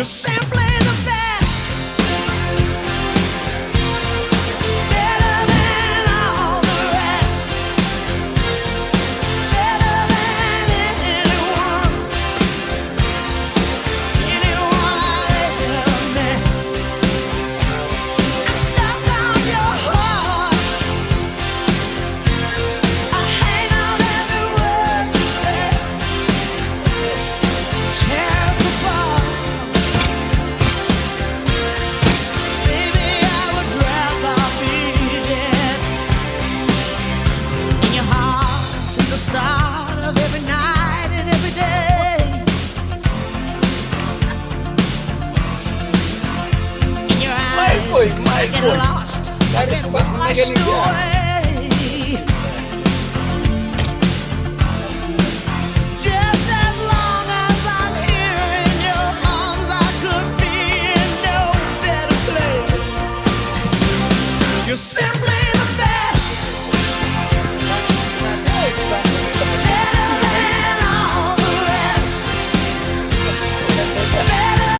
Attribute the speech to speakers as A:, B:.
A: simply the best. Better than all the rest. Better than anyone. Anyone I've ever met. I'm stuck on your heart. I hang on every word you say. Tear us apart. Baby, I would rather be dead. In your heart since the start of every night and every day. In your eyes, I get lost. I get washed away.